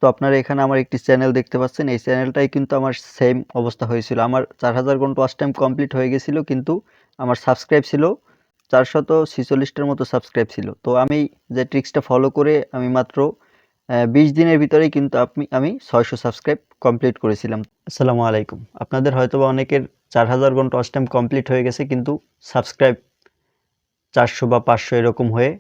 তো আপনারা এখানে আমার একটি চ্যানেল দেখতে পাচ্ছেন। এই চ্যানেলটাই কিন্তু আমার সেম অবস্থা হয়েছিল। আমার 4000 ঘন্টা ওয়াচ টাইম কমপ্লিট হয়ে গেছিল, কিন্তু আমার সাবস্ক্রাইব ছিল 446টার মতো সাবস্ক্রাইব ছিল। তো আমি যে ট্রিক্সটা ফলো করে আমি মাত্র 20 দিনের ভিতরেই কিন্তু আমি 600 সাবস্ক্রাইব কমপ্লিট করেছিলাম। আসসালামু আলাইকুম। আপনাদের হয়তোবা অনেকের 4000 ঘন্টা ওয়াচ টাইম কমপ্লিট হয়ে গেছে, কিন্তু সাবস্ক্রাইব 400 বা 500 এরকম হয়ে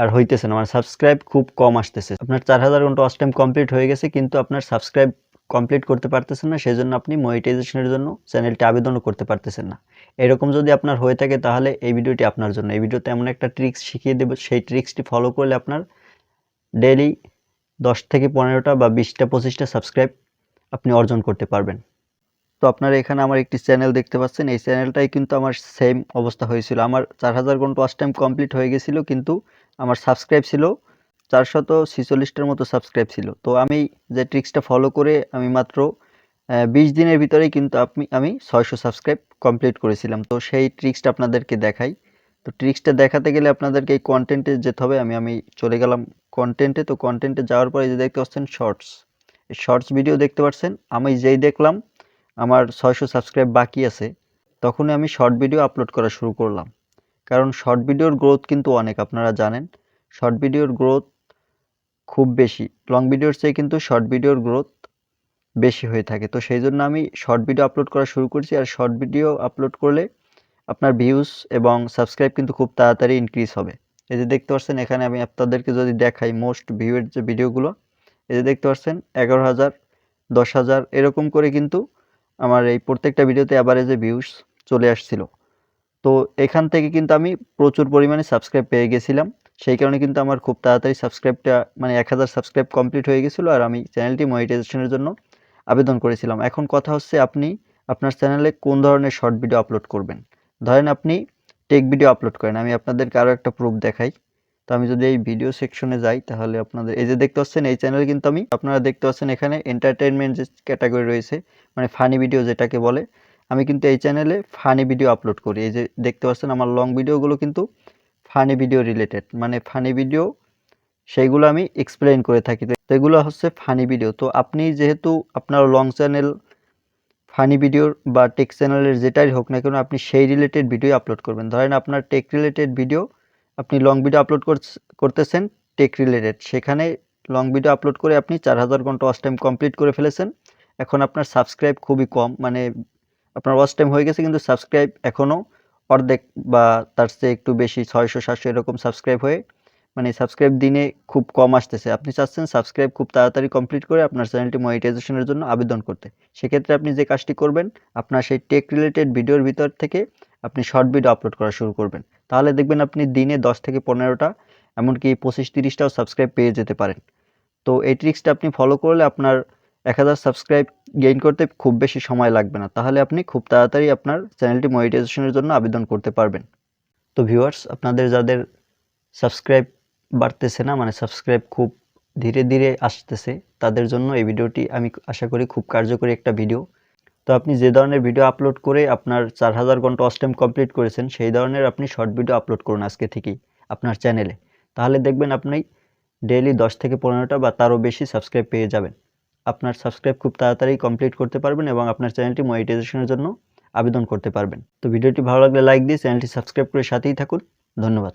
আর হইতেছে না, মানে সাবস্ক্রাইব খুব কম আসতেছে। আপনার 4000 ঘন্টা ওয়াচ টাইম কমপ্লিট হয়ে গেছে, কিন্তু আপনার সাবস্ক্রাইব কমপ্লিট করতে পারতেছেন না, সেজন্য আপনি মনিটাইজেশনের জন্য চ্যানেলটি আবেদনও করতে পারতেছেন না। এরকম যদি আপনার হয়ে থাকে তাহলে এই ভিডিওটি আপনার জন্য। এই ভিডিওতে এমন একটা ট্রিক্স শিখিয়ে দেব, সেই ট্রিক্সটি ফলো করলে আপনার ডেইলি 10 থেকে 15টা বা 20টা 25টা সাবস্ক্রাইব আপনি অর্জন করতে পারবেন। তো আপনারা এখানে আমার একটি চ্যানেল দেখতে পাচ্ছেন। এই চ্যানেলটাই কিন্তু আমার সেম অবস্থা হয়েছিল। আমার 4000 ঘন্টা ওয়াচ টাইম কমপ্লিট হয়ে গেছিল, কিন্তু আমার সাবস্ক্রাইব ছিল 446টার মতো সাবস্ক্রাইব ছিল। তো আমি যে ট্রিক্সটা ফলো করে আমি মাত্র 20 দিনের ভিতরেই কিন্তু আমি 600 সাবস্ক্রাইব কমপ্লিট করেছিলাম। তো সেই ট্রিক্সটা আপনাদেরকে দেখাই। তো ট্রিক্সটা দেখাতে গেলে আপনাদেরকে এই কন্টেন্টে যেতে হবে। আমি চলে গেলাম কন্টেন্টে। তো কন্টেন্টে যাওয়ার পরে যে দেখতে পাচ্ছেন শর্টস, এই শর্টস ভিডিও দেখতে পাচ্ছেন। আমি যেই দেখলাম আমার 600 সাবস্ক্রাইব বাকি আছে, তখনই আমি শর্ট ভিডিও আপলোড করা শুরু করলাম। কারণ শর্ট ভিডিওর গ্রোথ কিন্তু অনেক, আপনারা জানেন শর্ট ভিডিওর গ্রোথ খুব বেশি। লং ভিডিওর চেয়ে কিন্তু শর্ট ভিডিওর গ্রোথ বেশি হয়ে থাকে। তো সেই জন্য আমি শর্ট ভিডিও আপলোড করা শুরু করছি। আর শর্ট ভিডিও আপলোড করলে আপনার ভিউজ এবং সাবস্ক্রাইব কিন্তু খুব তাড়াতাড়ি ইনক্রিজ হবে। এই যে দেখতে পাচ্ছেন এখানে আমি আপনাদেরকে যদি দেখাই মোস্ট ভিউয়ের যে ভিডিওগুলো, এই যে দেখতে পাচ্ছেন 11,000, 10,000 এরকম করে কিন্তু আমার এই প্রত্যেকটা ভিডিওতে অ্যাভারেজে ভিউজ চলে আসছিল। তো এখান থেকে কিন্তু আমি প্রচুর পরিমাণে সাবস্ক্রাইব পেয়ে গেছিলাম। সেই কারণে কিন্তু আমার খুব তাড়াতাড়ি সাবস্ক্রাইবটা মানে 1000 সাবস্ক্রাইব কমপ্লিট হয়ে গেছিলো, আর আমি চ্যানেলটি মনিটাইজেশনের জন্য আবেদন করেছিলাম। এখন কথা হচ্ছে আপনি আপনার চ্যানেলে কোন ধরনের শর্ট ভিডিও আপলোড করবেন। ধরেন আপনি টেক ভিডিও আপলোড করেন। আমি আপনাদেরকে আরও একটা প্রুফ দেখাই। তো আমি যদি এই ভিডিও সেকশনে যাই তাহলে আপনাদের এই যে দেখতে পাচ্ছেন এই চ্যানেলে কিন্তু আপনারা দেখতে পাচ্ছেন এখানে এন্টারটেইনমেন্ট যে ক্যাটাগরি রয়েছে, মানে ফানি ভিডিও যেটাকে বলে, আমি কিন্তু এই চ্যানেলে ফানি ভিডিও আপলোড করি। এই যে দেখতে পাচ্ছেন আমার লং ভিডিওগুলো কিন্তু ফানি ভিডিও রিলেটেড, মানে ফানি ভিডিও সেইগুলো আমি এক্সপ্লেইন করে থাকি। তো এগুলো হচ্ছে ফানি ভিডিও। তো আপনি যেহেতু আপনার লং চ্যানেল ফানি ভিডিওর বা টেক চ্যানেলের যেটাই হোক না কেন, আপনি সেই রিলেটেড ভিডিও আপলোড করবেন। ধরেন আপনার টেক রিলেটেড ভিডিও, আপনি লং ভিডিও আপলোড করতেছেন টেক রিলেটেড, সেখানে লং ভিডিও আপলোড করে আপনি 4000 ঘন্টা ওয়াচ টাইম কমপ্লিট করে ফেলেছেন। এখন আপনার সাবস্ক্রাইব খুবই কম, মানে আপনার ওয়াচ টাইম হয়ে গেছে কিন্তু সাবস্ক্রাইব এখনও অর্ধেক বা তার চেয়ে একটু বেশি, 600-700 এরকম সাবস্ক্রাইব হয়ে, মানে সাবস্ক্রাইব দিনে খুব কম আসতেছে। আপনি চাচ্ছেন সাবস্ক্রাইব খুব তাড়াতাড়ি কমপ্লিট করে আপনার চ্যানেলটি মনিটাইজেশনের জন্য আবেদন করতে। সেক্ষেত্রে আপনি যে কাজটি করবেন, আপনার সেই টেক রিলেটেড ভিডিওর ভিতর থেকে আপনি শর্ট ভিডিও আপলোড করা শুরু করবেন। তাহলে দেখবেন আপনি দিনে 10 থেকে 15টা, এমনকি 25-30টাও সাবস্ক্রাইব পেয়ে যেতে পারেন। তো এই ট্রিক্সটা আপনি ফলো করলে আপনার 1000 সাবস্ক্রাইব গেইন করতে খুব বেশি সময় লাগবে না। তাহলে আপনি খুব তাড়াতাড়ি আপনার চ্যানেলটি মনিটাইজেশনের জন্য আবেদন করতে পারবেন। তো ভিউয়ার্স, আপনাদের যাদের সাবস্ক্রাইব বাড়তেছে না, মানে সাবস্ক্রাইব খুব ধীরে ধীরে আসতেছে, তাদের জন্য এই ভিডিওটি আমি আশা করি খুব কার্যকরী একটা ভিডিও। তো আপনি যে ধরনের ভিডিও আপলোড করে আপনার 4000 ঘন্টা ওয়াচ টাইম কমপ্লিট করেছেন, সেই ধরনের আপনি শর্ট ভিডিও আপলোড করুন আজকে থেকেই আপনার চ্যানেলে। তাহলে দেখবেন আপনি ডেইলি 10 থেকে 15টা বা তারও বেশি সাবস্ক্রাইব পেয়ে যাবেন। আপনার সাবস্ক্রাইব খুব তাড়াতাড়ি কমপ্লিট করতে পারবেন এবং আপনার চ্যানেলটি মনিটাইজেশনের জন্য আবেদন করতে পারবেন। তো ভিডিওটি ভালো লাগলে লাইক দিয়ে চ্যানেলটি সাবস্ক্রাইব করে সাথেই থাকুন। ধন্যবাদ।